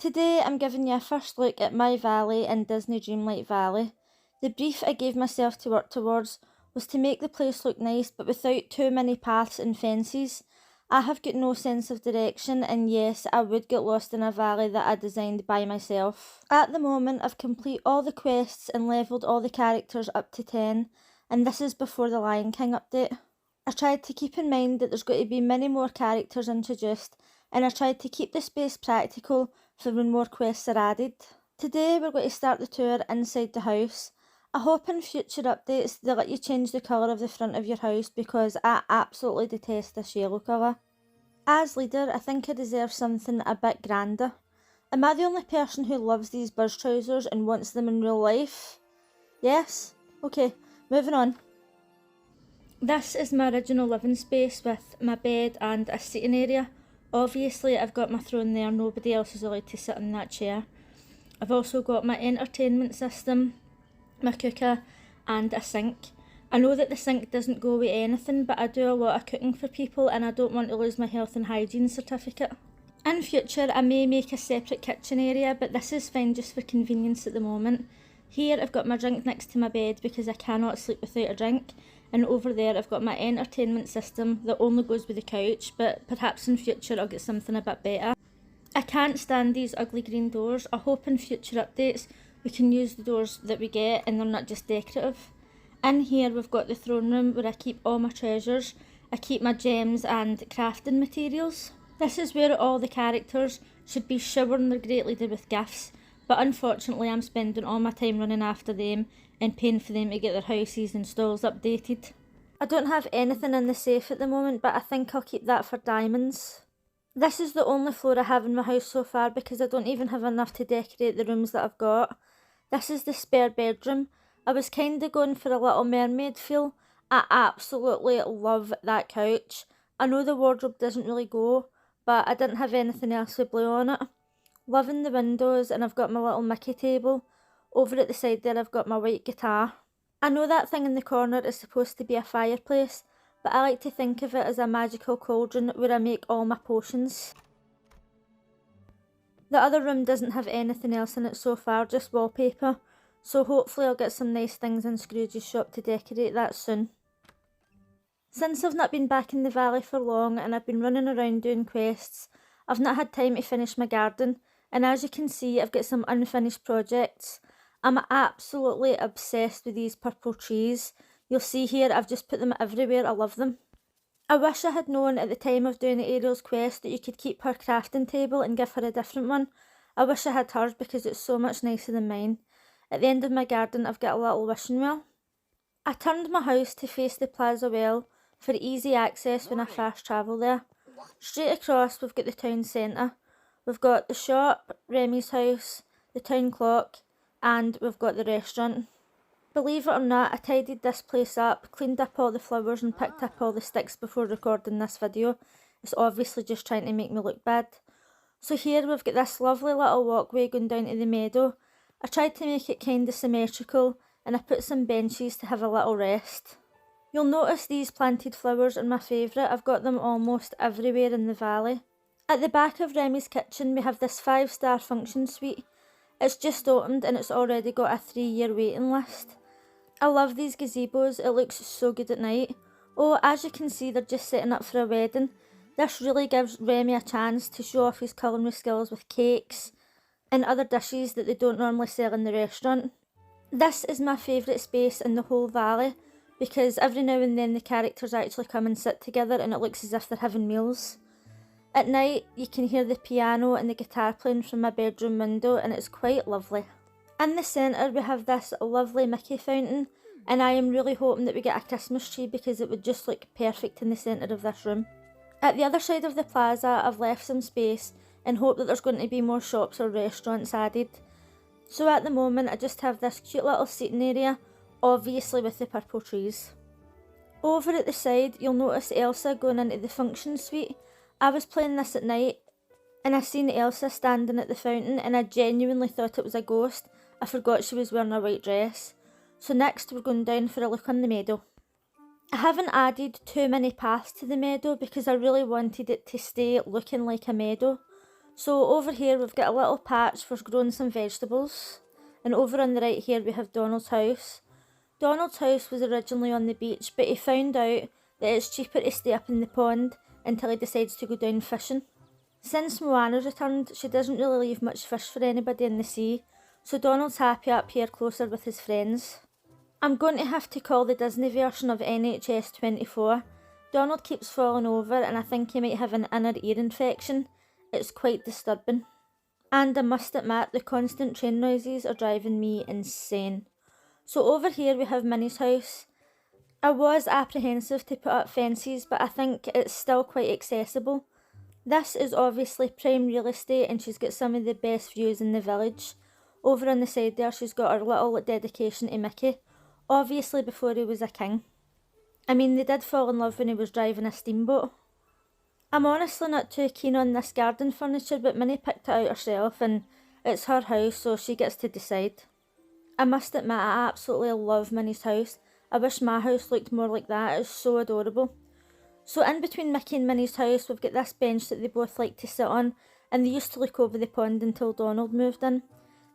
Today I'm giving you a first look at my valley in Disney Dreamlight Valley. The brief I gave myself to work towards was to make the place look nice but without too many paths and fences. I have got no sense of direction, and yes, I would get lost in a valley that I designed by myself. At the moment I've completed all the quests and levelled all the characters up to 10, and this is before the Lion King update. I tried to keep in mind that there's going to be many more characters introduced, and I tried to keep the space practical for when more quests are added. Today we're going to start the tour inside the house. I hope in future updates they let you change the colour of the front of your house, because I absolutely detest this yellow colour. As leader, I think I deserve something a bit grander. Am I the only person who loves these buzz trousers and wants them in real life? Yes? Okay, moving on. This is my original living space with my bed and a seating area. Obviously I've got my throne there, nobody else is allowed to sit in that chair. I've also got my entertainment system, my cooker and a sink. I know that the sink doesn't go with anything, but I do a lot of cooking for people and I don't want to lose my health and hygiene certificate. In future I may make a separate kitchen area, but this is fine just for convenience at the moment. Here I've got my drink next to my bed because I cannot sleep without a drink. And over there I've got my entertainment system that only goes with the couch, but perhaps in future I'll get something a bit better. I can't stand these ugly green doors. I hope in future updates we can use the doors that we get and they're not just decorative. In here we've got the throne room where I keep all my treasures. I keep my gems and crafting materials. This is where all the characters should be showering their great leader with gifts, but unfortunately I'm spending all my time running after them and paying for them to get their houses and stalls updated. I don't have anything in the safe at the moment, but I think I'll keep that for diamonds. This is the only floor I have in my house so far because I don't even have enough to decorate the rooms that I've got. This is the spare bedroom. I was kinda going for a Little Mermaid feel. I absolutely love that couch. I know the wardrobe doesn't really go, but I didn't have anything else with blue on it. Loving the windows, and I've got my little Mickey table. Over at the side there I've got my white guitar. I know that thing in the corner is supposed to be a fireplace, but I like to think of it as a magical cauldron where I make all my potions. The other room doesn't have anything else in it so far, just wallpaper, so hopefully I'll get some nice things in Scrooge's shop to decorate that soon. Since I've not been back in the valley for long and I've been running around doing quests, I've not had time to finish my garden, and as you can see I've got some unfinished projects. I'm absolutely obsessed with these purple trees. You'll see here I've just put them everywhere. I love them. I wish I had known at the time of doing Ariel's quest that you could keep her crafting table and give her a different one. I wish I had hers because it's so much nicer than mine. At the end of my garden I've got a little wishing well. I turned my house to face the plaza well for easy access when I fast travel there. Straight across we've got the town centre. We've got the shop, Remy's house, the town clock, and we've got the restaurant. Believe it or not, I tidied this place up, cleaned up all the flowers and picked up all the sticks before recording this video. It's obviously just trying to make me look bad. So here we've got this lovely little walkway going down to the meadow. I tried to make it kinda symmetrical and I put some benches to have a little rest. You'll notice these planted flowers are my favourite. I've got them almost everywhere in the valley. At the back of Remy's kitchen we have this 5-star function suite. It's just opened and it's already got a 3-year waiting list. I love these gazebos, it looks so good at night. Oh, as you can see they're just setting up for a wedding. This really gives Remy a chance to show off his culinary skills with cakes and other dishes that they don't normally sell in the restaurant. This is my favourite space in the whole valley because every now and then the characters actually come and sit together and it looks as if they're having meals. At night you can hear the piano and the guitar playing from my bedroom window and it's quite lovely. In the centre we have this lovely Mickey fountain, and I am really hoping that we get a Christmas tree because it would just look perfect in the centre of this room. At the other side of the plaza I've left some space and hope that there's going to be more shops or restaurants added. So at the moment I just have this cute little seating area, obviously with the purple trees. Over at the side you'll notice Elsa going into the function suite. I was playing this at night and I seen Elsa standing at the fountain and I genuinely thought it was a ghost. I forgot she was wearing a white dress. So next we're going down for a look on the meadow. I haven't added too many paths to the meadow because I really wanted it to stay looking like a meadow. So over here we've got a little patch for growing some vegetables, and over on the right here we have Donald's house. Donald's house was originally on the beach, but he found out that it's cheaper to stay up in the pond until he decides to go down fishing. Since Moana returned, she doesn't really leave much fish for anybody in the sea, so Donald's happy up here closer with his friends. I'm going to have to call the Disney version of NHS 24. Donald keeps falling over and I think he might have an inner ear infection. It's quite disturbing. And I must admit, the constant train noises are driving me insane. So over here we have Minnie's house. I was apprehensive to put up fences, but I think it's still quite accessible. This is obviously prime real estate and she's got some of the best views in the village. Over on the side there she's got her little dedication to Mickey, obviously before he was a king. I mean, they did fall in love when he was driving a steamboat. I'm honestly not too keen on this garden furniture, but Minnie picked it out herself and it's her house, so she gets to decide. I must admit, I absolutely love Minnie's house. I wish my house looked more like that. It's so adorable. So in between Mickey and Minnie's house, we've got this bench that they both like to sit on, and they used to look over the pond until Donald moved in.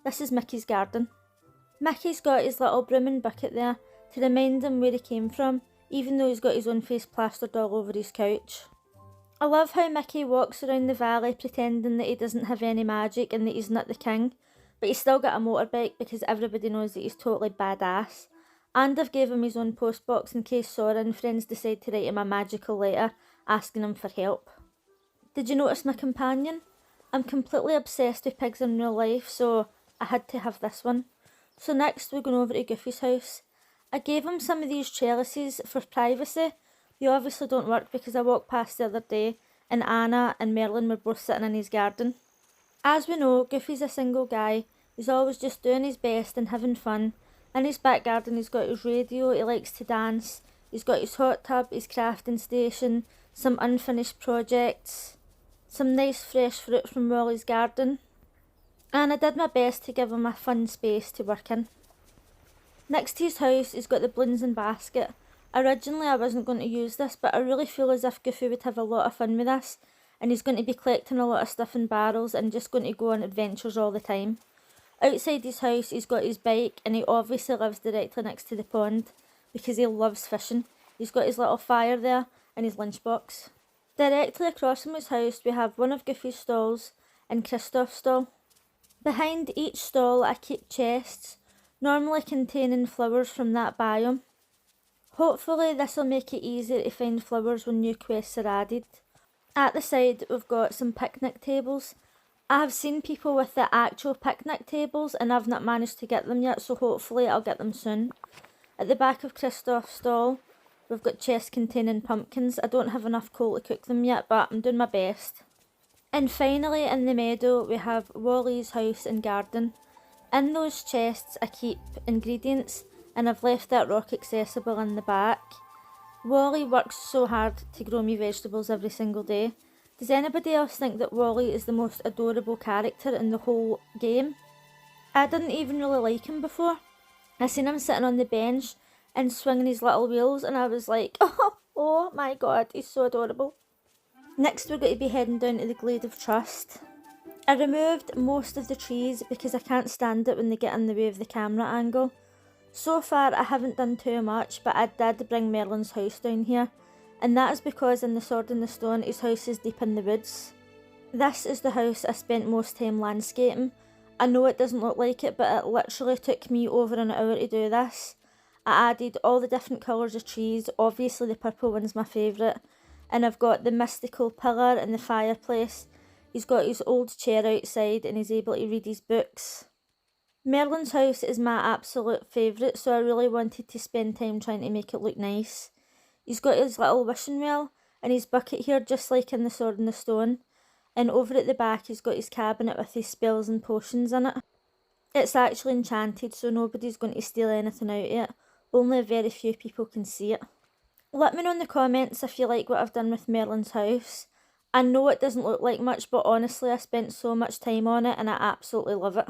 This is Mickey's garden. Mickey's got his little broom and bucket there to remind him where he came from, even though he's got his own face plastered all over his couch. I love how Mickey walks around the valley pretending that he doesn't have any magic and that he's not the king, but he's still got a motorbike because everybody knows that he's totally badass. And I've gave him his own postbox in case Sora and friends decide to write him a magical letter asking him for help. Did you notice my companion? I'm completely obsessed with pigs in real life, so I had to have this one. So next we're going over to Goofy's house. I gave him some of these trellises for privacy. They obviously don't work because I walked past the other day and Anna and Merlin were both sitting in his garden. As we know, Goofy's a single guy. He's always just doing his best and having fun. In his back garden he's got his radio, he likes to dance, he's got his hot tub, his crafting station, some unfinished projects, some nice fresh fruit from Wally's garden, and I did my best to give him a fun space to work in. Next to his house he's got the balloons and basket. Originally I wasn't going to use this, but I really feel as if Goofy would have a lot of fun with this, and he's going to be collecting a lot of stuff in barrels and just going to go on adventures all the time. Outside his house he's got his bike and he obviously lives directly next to the pond because he loves fishing. He's got his little fire there and his lunchbox. Directly across from his house we have one of Goofy's stalls and Kristoff's stall. Behind each stall I keep chests, normally containing flowers from that biome. Hopefully this will make it easier to find flowers when new quests are added. At the side we've got some picnic tables. I have seen people with the actual picnic tables and I've not managed to get them yet, so hopefully I'll get them soon. At the back of Kristoff's stall we've got chests containing pumpkins. I don't have enough coal to cook them yet, but I'm doing my best. And finally in the meadow we have Wally's house and garden. In those chests I keep ingredients and I've left that rock accessible in the back. Wally works so hard to grow me vegetables every single day. Does anybody else think that Wally is the most adorable character in the whole game? I didn't even really like him before. I seen him sitting on the bench and swinging his little wheels and I was like, oh my god, he's so adorable. Next we're going to be heading down to the Glade of Trust. I removed most of the trees because I can't stand it when they get in the way of the camera angle. So far I haven't done too much, but I did bring Merlin's house down here. And that is because in The Sword in the Stone his house is deep in the woods. This is the house I spent most time landscaping. I know it doesn't look like it, but it literally took me over an hour to do this. I added all the different colours of trees, obviously the purple one's my favourite, and I've got the mystical pillar and the fireplace. He's got his old chair outside and he's able to read his books. Merlin's house is my absolute favourite, so I really wanted to spend time trying to make it look nice. He's got his little wishing well and his bucket here just like in The Sword in the Stone, and over at the back he's got his cabinet with his spells and potions in it. It's actually enchanted, so nobody's going to steal anything out of it, only very few people can see it. Let me know in the comments if you like what I've done with Merlin's house. I know it doesn't look like much, but honestly I spent so much time on it and I absolutely love it.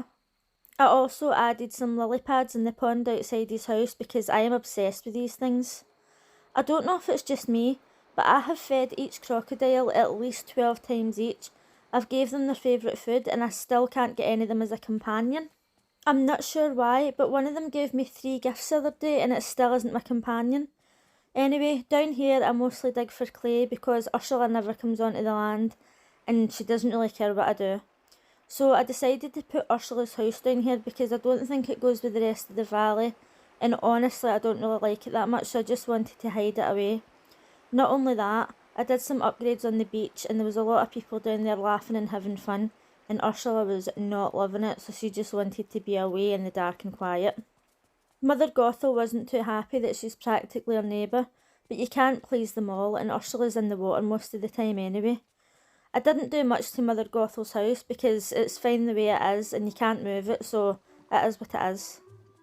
I also added some lily pads in the pond outside his house because I am obsessed with these things. I don't know if it's just me, but I have fed each crocodile at least 12 times each, I've gave them their favourite food and I still can't get any of them as a companion. I'm not sure why, but one of them gave me 3 gifts the other day and it still isn't my companion. Anyway, down here I mostly dig for clay because Ursula never comes onto the land and she doesn't really care what I do. So I decided to put Ursula's house down here because I don't think it goes with the rest of the valley, and honestly I don't really like it that much, so I just wanted to hide it away. Not only that, I did some upgrades on the beach and there was a lot of people down there laughing and having fun, and Ursula was not loving it, so she just wanted to be away in the dark and quiet. Mother Gothel wasn't too happy that she's practically her neighbour, but you can't please them all, and Ursula's in the water most of the time anyway. I didn't do much to Mother Gothel's house because it's fine the way it is and you can't move it, so it is what it is.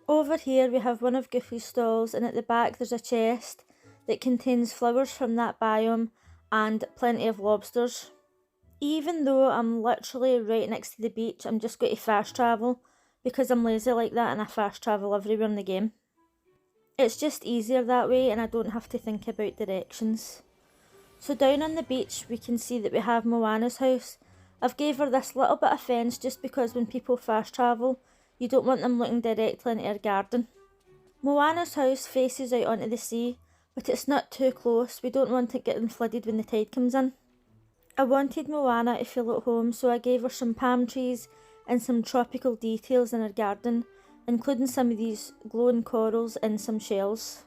Over here we have one of Goofy's stalls, and at the back there's a chest that contains flowers from that biome and plenty of lobsters. Even though I'm literally right next to the beach, I'm just going to fast travel because I'm lazy like that and I fast travel everywhere in the game. It's just easier that way and I don't have to think about directions. So down on the beach we can see that we have Moana's house. I've gave her this little bit of fence just because when people fast travel, you don't want them looking directly into your garden. Moana's house faces out onto the sea, but it's not too close. We don't want it getting flooded when the tide comes in. I wanted Moana to feel at home, so I gave her some palm trees and some tropical details in her garden, including some of these glowing corals and some shells.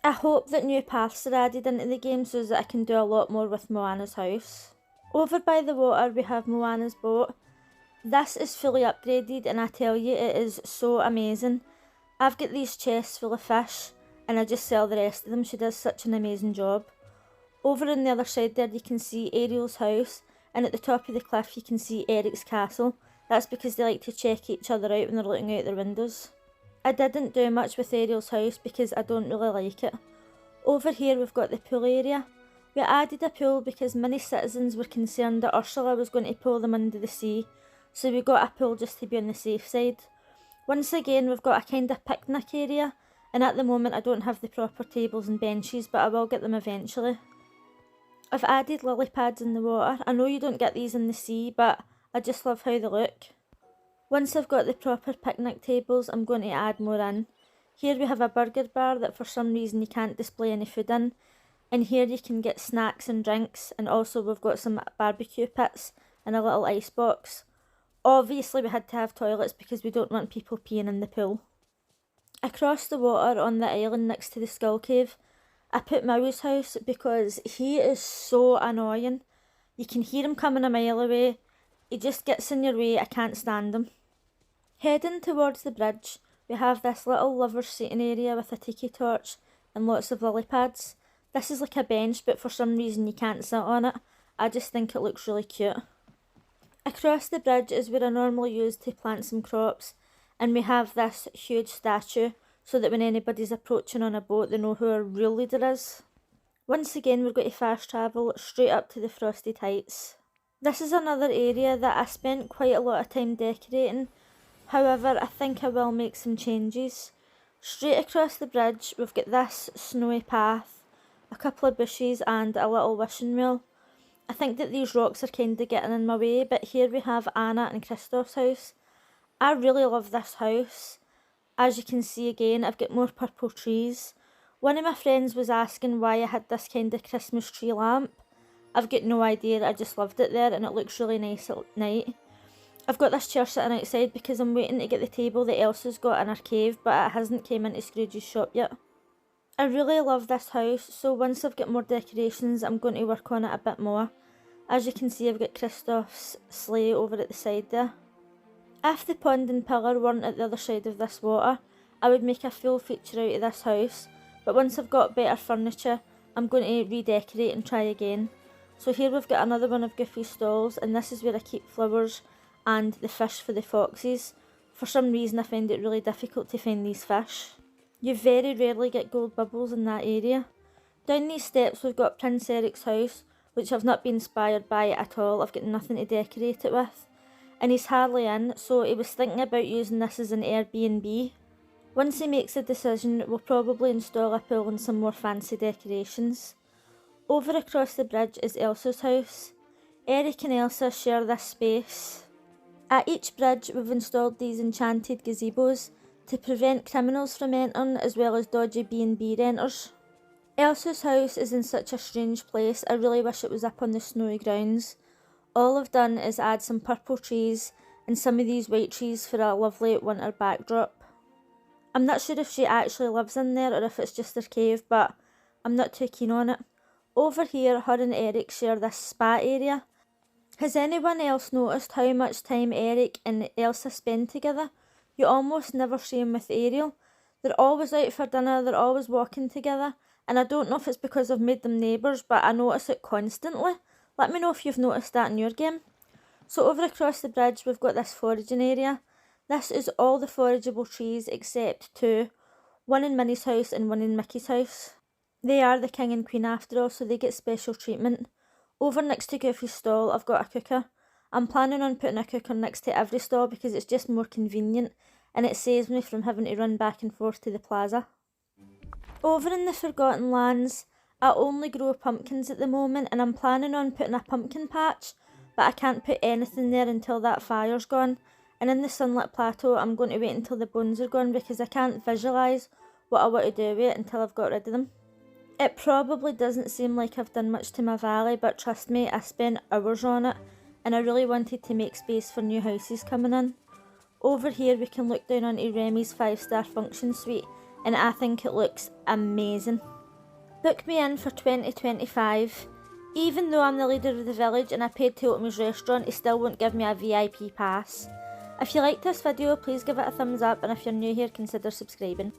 I hope that new paths are added into the game so that I can do a lot more with Moana's house. Over by the water we have Moana's boat. This is fully upgraded and I tell you it is so amazing. I've got these chests full of fish and I just sell the rest of them. She does such an amazing job. Over on the other side there you can see Ariel's house, and at the top of the cliff you can see Eric's castle. That's because they like to check each other out when they're looking out their windows. I didn't do much with Ariel's house because I don't really like it. Over here we've got the pool area. We added a pool because many citizens were concerned that Ursula was going to pull them into the sea, so we got a pool just to be on the safe side. Once again we've got a kind of picnic area, and at the moment I don't have the proper tables and benches, but I will get them eventually. I've added lily pads in the water. I know you don't get these in the sea, but I just love how they look. Once I've got the proper picnic tables, I'm going to add more in. Here we have a burger bar that for some reason you can't display any food in. And here you can get snacks and drinks, and also we've got some barbecue pits and a little ice box. Obviously we had to have toilets because we don't want people peeing in the pool. Across the water on the island next to the Skull Cave, I put Maui's house because he is so annoying. You can hear him coming a mile away. He just gets in your way, I can't stand him. Heading towards the bridge, we have this little lovers seating area with a tiki torch and lots of lily pads. This is like a bench, but for some reason you can't sit on it. I just think it looks really cute. Across the bridge is where I normally use to plant some crops, and we have this huge statue so that when anybody's approaching on a boat they know who our real leader is. Once again we're going to fast travel straight up to the Frosted Heights. This is another area that I spent quite a lot of time decorating, however I think I will make some changes. Straight across the bridge we've got this snowy path, a couple of bushes and a little wishing well. I think that these rocks are kind of getting in my way, but here we have Anna and Kristoff's house. I really love this house. As you can see again, I've got more purple trees. One of my friends was asking why I had this kind of Christmas tree lamp. I've got no idea, I just loved it there and it looks really nice at night. I've got this chair sitting outside because I'm waiting to get the table that Elsa's got in her cave, but it hasn't came into Scrooge's shop yet. I really love this house, so once I've got more decorations I'm going to work on it a bit more. As you can see I've got Kristoff's sleigh over at the side there. If the pond and pillar weren't at the other side of this water, I would make a full feature out of this house, but once I've got better furniture, I'm going to redecorate and try again. So here we've got another one of Goofy's stalls, and this is where I keep flowers and the fish for the foxes. For some reason I find it really difficult to find these fish. You very rarely get gold bubbles in that area. Down these steps we've got Prince Eric's house, which I've not been inspired by at all. I've got nothing to decorate it with. And he's hardly in, so he was thinking about using this as an Airbnb. Once he makes a decision, we'll probably install a pool and some more fancy decorations. Over across the bridge is Elsa's house. Eric and Elsa share this space. At each bridge we've installed these enchanted gazebos to prevent criminals from entering, as well as dodgy B&B renters. Elsa's house is in such a strange place, I really wish it was up on the snowy grounds. All I've done is add some purple trees and some of these white trees for a lovely winter backdrop. I'm not sure if she actually lives in there or if it's just their cave, but I'm not too keen on it. Over here, her and Eric share this spa area. Has anyone else noticed how much time Eric and Elsa spend together? You almost never see them with Ariel. They're always out for dinner, they're always walking together, and I don't know if it's because I've made them neighbours, but I notice it constantly. Let me know if you've noticed that in your game. So over across the bridge we've got this foraging area. This is all the forageable trees except two, one in Minnie's house and one in Mickey's house. They are the king and queen after all, so they get special treatment. Over next to Goofy's stall I've got a cooker. I'm planning on putting a cooker next to every stall because it's just more convenient and it saves me from having to run back and forth to the plaza. Over in the Forgotten Lands, I only grow pumpkins at the moment and I'm planning on putting a pumpkin patch, but I can't put anything there until that fire's gone. And in the Sunlit Plateau I'm going to wait until the bones are gone because I can't visualise what I want to do with it until I've got rid of them. It probably doesn't seem like I've done much to my valley, but trust me, I spent hours on it and I really wanted to make space for new houses coming in. Over here we can look down onto Remy's 5-star function suite and I think it looks amazing. Book me in for 2025. Even though I'm the leader of the village and I paid to open his restaurant, he still won't give me a VIP pass. If you liked this video, please give it a thumbs up, and if you're new here, consider subscribing.